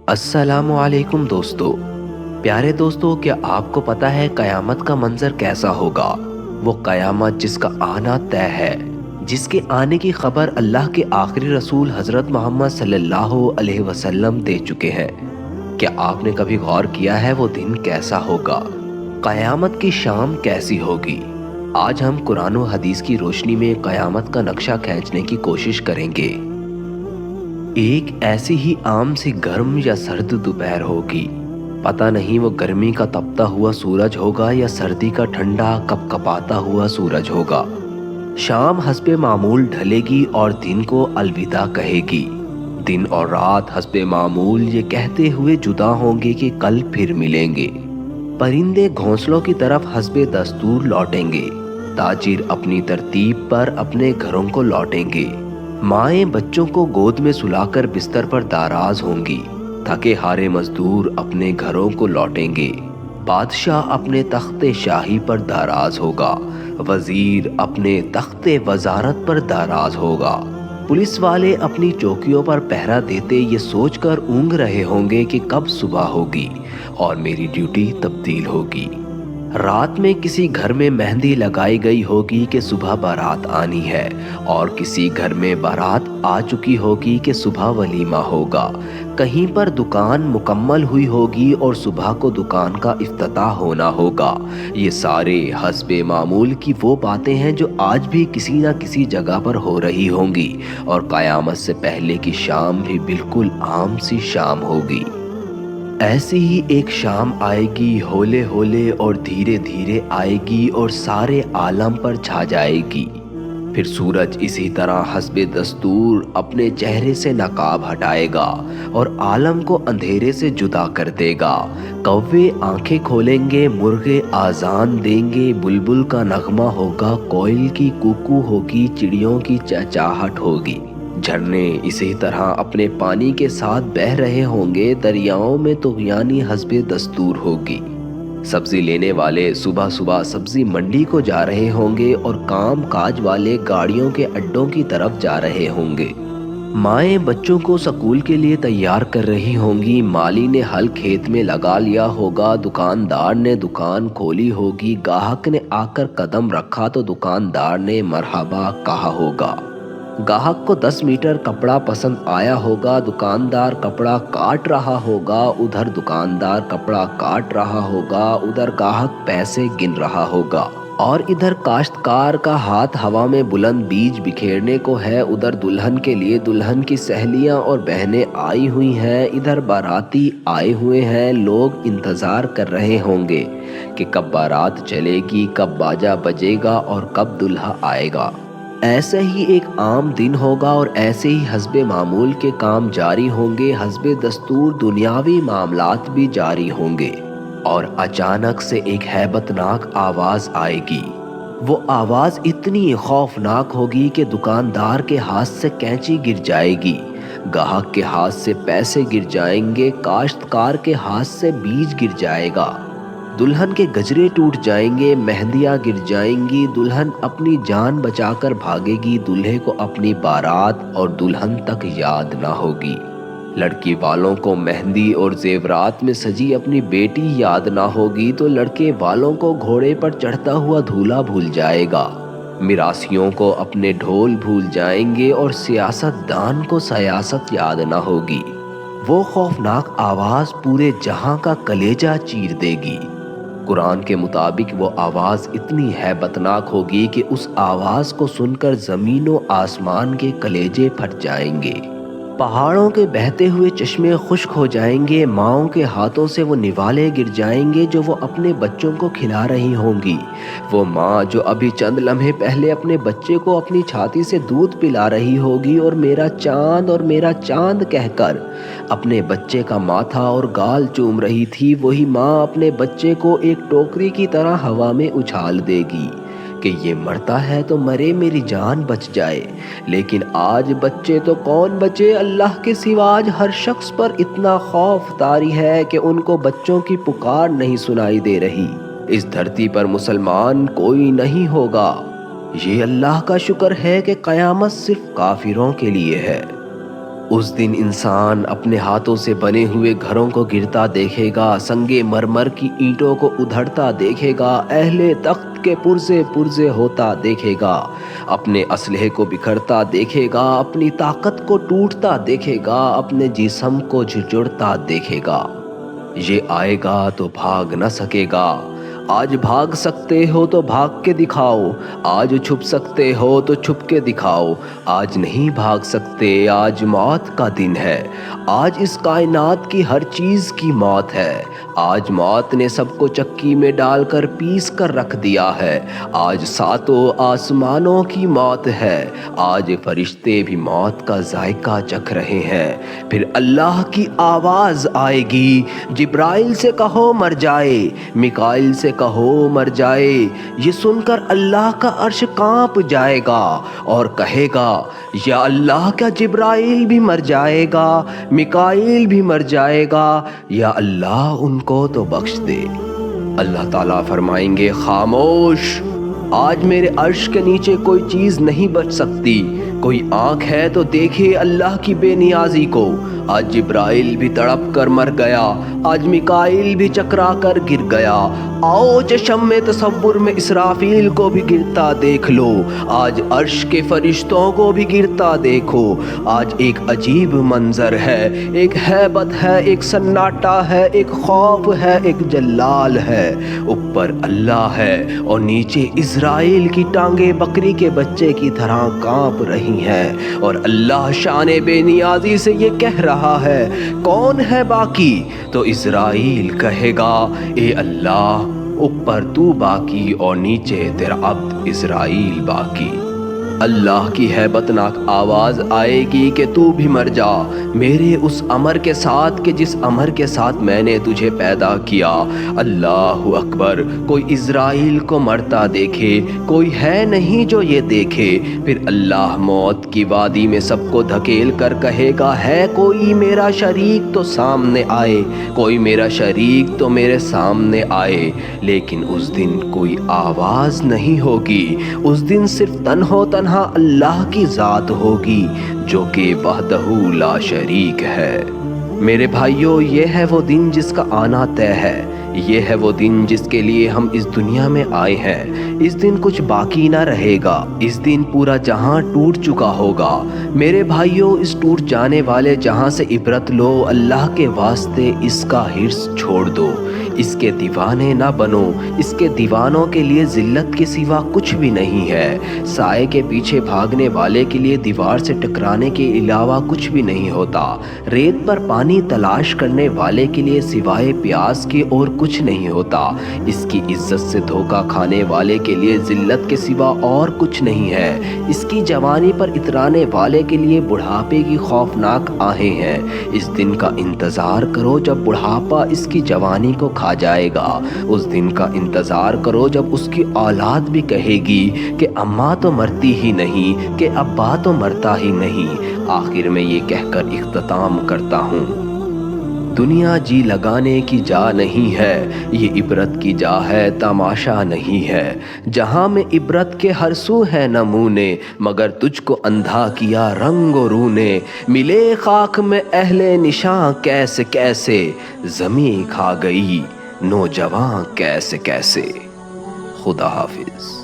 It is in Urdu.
السلام علیکم دوستو۔ پیارے دوستو، کیا آپ کو پتہ ہے قیامت کا منظر کیسا ہوگا؟ وہ قیامت جس کا آنا طے ہے، جس کے آنے کی خبر اللہ کے آخری رسول حضرت محمد صلی اللہ علیہ وسلم دے چکے ہیں۔ کیا آپ نے کبھی غور کیا ہے وہ دن کیسا ہوگا؟ قیامت کی شام کیسی ہوگی؟ آج ہم قرآن و حدیث کی روشنی میں قیامت کا نقشہ کھینچنے کی کوشش کریں گے۔ ایک ایسی ہی عام سی گرم یا سرد دوپہر ہوگی۔ پتہ نہیں وہ گرمی کا تپتا ہوا سورج ہوگا یا سردی کا ٹھنڈا کپ کپاتا ہوا سورج ہوگا۔ شام حسب معمول ڈھلے گی اور دن کو الوداع کہے گی۔ دن اور رات حسب معمول یہ کہتے ہوئے جدا ہوں گے کہ کل پھر ملیں گے۔ پرندے گھونسلوں کی طرف حسب دستور لوٹیں گے۔ تاجر اپنی ترتیب پر اپنے گھروں کو لوٹیں گے۔ مائیں بچوں کو گود میں سلا کر بستر پر داراز ہوں گی۔ تھکے ہارے مزدور اپنے گھروں کو لوٹیں گے۔ بادشاہ اپنے تخت شاہی پر داراز ہوگا۔ وزیر اپنے تخت وزارت پر داراز ہوگا۔ پولیس والے اپنی چوکیوں پر پہرا دیتے یہ سوچ کر اونگ رہے ہوں گے کہ کب صبح ہوگی اور میری ڈیوٹی تبدیل ہوگی۔ رات میں کسی گھر میں مہندی لگائی گئی ہوگی کہ صبح بارات آنی ہے، اور کسی گھر میں بارات آ چکی ہوگی کہ صبح ولیمہ ہوگا۔ کہیں پر دکان مکمل ہوئی ہوگی اور صبح کو دکان کا افتتاح ہونا ہوگا۔ یہ سارے حسب معمول کی وہ باتیں ہیں جو آج بھی کسی نہ کسی جگہ پر ہو رہی ہوں گی، اور قیامت سے پہلے کی شام بھی بالکل عام سی شام ہوگی۔ ایسی ہی ایک شام آئے گی، ہولے ہولے اور دھیرے دھیرے آئے گی اور سارے عالم پر چھا جائے گی۔ پھر سورج اسی طرح حسب دستور اپنے چہرے سے نقاب ہٹائے گا اور عالم کو اندھیرے سے جدا کر دے گا۔ کوے آنکھیں کھولیں گے، مرغے آذان دیں گے، بلبل کا نغمہ ہوگا، کوئل کی کوکو ہوگی، چڑیوں کی چہچہاہٹ ہوگی۔ جھرنے اسی طرح اپنے پانی کے ساتھ بہہ رہے ہوں گے، دریاؤں میں طغیانی حسب دستور ہوگی۔ سبزی لینے والے صبح صبح سبزی منڈی کو جا رہے ہوں گے اور کام کاج والے گاڑیوں کے اڈوں کی طرف جا رہے ہوں گے۔ مائیں بچوں کو سکول کے لیے تیار کر رہی ہوں گی، مالی نے ہل کھیت میں لگا لیا ہوگا، دکاندار نے دکان کھولی ہوگی، گاہک نے آ کر قدم رکھا تو دکاندار نے مرحبا کہا ہوگا۔ گاہک کو 10 میٹر کپڑا پسند آیا ہوگا، دکاندار کپڑا کاٹ رہا ہوگا، ادھر دکاندار کپڑا کاٹ رہا ہوگا، ادھر گاہک پیسے گن رہا ہوگا، اور ادھر کاشتکار کا ہاتھ ہوا میں بلند بیج بکھیرنے کو ہے، ادھر دلہن کے لیے دلہن کی سہیلیاں اور بہنیں آئی ہوئی ہیں، ادھر باراتی آئے ہوئے ہیں۔ لوگ انتظار کر رہے ہوں گے کہ کب بارات چلے گی، کب باجا بجے گا اور کب دلہا آئے گا۔ ایسے ہی ایک عام دن ہوگا اور ایسے ہی حسب معمول کے کام جاری ہوں گے، حسب دستور دنیاوی معاملات بھی جاری ہوں گے۔ اور اچانک سے ایک ہیبت ناک آواز آئے گی۔ وہ آواز اتنی خوفناک ہوگی کہ دکاندار کے ہاتھ سے کینچی گر جائے گی، گاہک کے ہاتھ سے پیسے گر جائیں گے، کاشتکار کے ہاتھ سے بیج گر جائے گا، دلہن کے گجرے ٹوٹ جائیں گے، مہندیاں گر جائیں گی، دلہن اپنی جان بچا کر بھاگے گی، دلہے کو اپنی بارات اور دلہن تک یاد نہ ہوگی، لڑکی والوں کو مہندی اور زیورات میں سجی اپنی بیٹی یاد نہ ہوگی تو لڑکے والوں کو گھوڑے پر چڑھتا ہوا دھولا بھول جائے گا، میراثیوں کو اپنے ڈھول بھول جائیں گے اور سیاست دان کو سیاست یاد نہ ہوگی۔ وہ خوفناک آواز پورے جہاں کا کلیجہ چیر دے گی۔ قرآن کے مطابق وہ آواز اتنی ہیبتناک ہوگی کہ اس آواز کو سن کر زمین و آسمان کے کلیجے پھٹ جائیں گے، پہاڑوں کے بہتے ہوئے چشمے خشک ہو جائیں گے، ماؤں کے ہاتھوں سے وہ نوالے گر جائیں گے جو وہ اپنے بچوں کو کھلا رہی ہوں گی۔ وہ ماں جو ابھی چند لمحے پہلے اپنے بچے کو اپنی چھاتی سے دودھ پلا رہی ہوگی اور میرا چاند اور میرا چاند کہہ کر اپنے بچے کا ماتھا اور گال چوم رہی تھی، وہی ماں اپنے بچے کو ایک ٹوکری کی طرح ہوا میں اچھال دے گی کہ یہ مرتا ہے تو مرے، میری جان بچ جائے۔ لیکن آج بچے تو کون بچے، اللہ کے سوا آج ہر شخص پر اتنا خوف طاری ہے کہ ان کو بچوں کی پکار نہیں سنائی دے رہی۔ اس دھرتی پر مسلمان کوئی نہیں ہوگا۔ یہ اللہ کا شکر ہے کہ قیامت صرف کافروں کے لیے ہے۔ اس دن انسان اپنے ہاتھوں سے بنے ہوئے گھروں کو گرتا دیکھے گا، سنگے مرمر کی اینٹوں کو ادھڑتا دیکھے گا، اہل تخت کے پرزے پرزے ہوتا دیکھے گا، اپنے اسلحے کو بکھرتا دیکھے گا، اپنی طاقت کو ٹوٹتا دیکھے گا، اپنے جسم کو جھنجھوڑتا دیکھے گا۔ یہ آئے گا تو بھاگ نہ سکے گا۔ آج بھاگ سکتے ہو تو بھاگ کے دکھاؤ، آج چھپ سکتے ہو تو چھپ کے دکھاؤ، آج نہیں بھاگ سکتے، آج موت کا دن ہے، آج اس کائنات کی ہر چیز کی موت ہے، آج موت نے سب کو چکی میں ڈال کر پیس کر رکھ دیا ہے، آج ساتوں آسمانوں کی موت ہے، آج فرشتے بھی موت کا ذائقہ چکھ رہے ہیں۔ پھر اللہ کی آواز آئے گی، جبرائیل سے کہو مر جائے، میکائیل سے کہو مر جائے۔ یہ سن کر اللہ کا عرش کانپ جائے گا اور کہے گا یا اللہ، کیا جبرائیل بھی مر جائے گا، میکائیل بھی مر جائے گا؟ یا اللہ ان کو تو بخش دے۔ اللہ تعالیٰ فرمائیں گے خاموش، آج میرے عرش کے نیچے کوئی چیز نہیں بچ سکتی، کوئی آنکھ ہے تو دیکھے اللہ کی بے نیازی کو۔ آج جبرائیل بھی تڑپ کر مر گیا، آج میکائیل بھی چکرا کر گر گیا۔ آؤ چشم میں تصور میں اسرافیل کو بھی گرتا دیکھ لو، آج عرش کے فرشتوں کو بھی گرتا دیکھو۔ آج ایک عجیب منظر ہے، ایک ہیبت ہے، ایک سناٹا ہے، ایک خوف ہے، ایک جلال ہے۔ اوپر اللہ ہے اور نیچے اسرائیل کی ٹانگیں بکری کے بچے کی طرح کانپ رہی ہیں، اور اللہ شان بے نیازی سے یہ کہہ رہا ہے کون ہے باقی؟ تو اسرائیل کہے گا اے اللہ، اوپر تو باقی اور نیچے تیرا عبد اسرائیل باقی۔ اللہ کی ہیبت ناک آواز آئے گی کہ تو بھی مر جا میرے اس امر کے ساتھ کہ جس امر کے ساتھ میں نے تجھے پیدا کیا۔ اللہ اکبر! کوئی اسرائیل کو مرتا دیکھے، کوئی ہے نہیں جو یہ دیکھے۔ پھر اللہ موت کی وادی میں سب کو دھکیل کر کہے گا ہے کوئی میرا شریک تو سامنے آئے، کوئی میرا شریک تو میرے سامنے آئے۔ لیکن اس دن کوئی آواز نہیں ہوگی، اس دن صرف تنہو تنہا اللہ کی ذات ہوگی جو کہ وحدہ لا شریک ہے۔ میرے بھائیوں، یہ ہے وہ دن جس کا آنا طے ہے، یہ ہے وہ دن جس کے لیے ہم اس دنیا میں آئے ہیں۔ اس دن کچھ باقی نہ رہے گا، اس دن پورا جہاں ٹوٹ چکا ہوگا۔ میرے بھائیوں، اس ٹوٹ جانے والے جہاں سے عبرت لو، اللہ کے واسطے اس کا حرص چھوڑ دو، اس کے دیوانے نہ بنو، اس کے دیوانوں کے لیے ذلت کے سوا کچھ بھی نہیں ہے۔ سائے کے پیچھے بھاگنے والے کے لیے دیوار سے ٹکرانے کے علاوہ کچھ بھی نہیں ہوتا، ریت پر پانی تلاش کرنے والے کے لیے سوائے پیاس کے اور کچھ نہیں ہوتا، اس کی عزت سے دھوکہ کھانے والے کے لیے ذلت کے سوا اور کچھ نہیں ہے، اس کی جوانی پر اترانے والے کے لیے بڑھاپے کی خوفناک آہیں ہیں۔ اس دن کا انتظار کرو جب بڑھاپا اس کی جوانی کو کھا جائے گا، اس دن کا انتظار کرو جب اس کی اولاد بھی کہے گی کہ اماں تو مرتی ہی نہیں، کہ ابا تو مرتا ہی نہیں۔ آخر میں یہ کہہ کر اختتام کرتا ہوں، دنیا جی لگانے کی جا نہیں ہے، یہ عبرت کی جا ہے، تماشا نہیں ہے۔ جہاں میں عبرت کے ہر سو ہے نمونے، مگر تجھ کو اندھا کیا رنگ و رو نے۔ ملے خاک میں اہل نشاں کیسے کیسے، زمیں کھا گئی نوجواں کیسے کیسے۔ خدا حافظ۔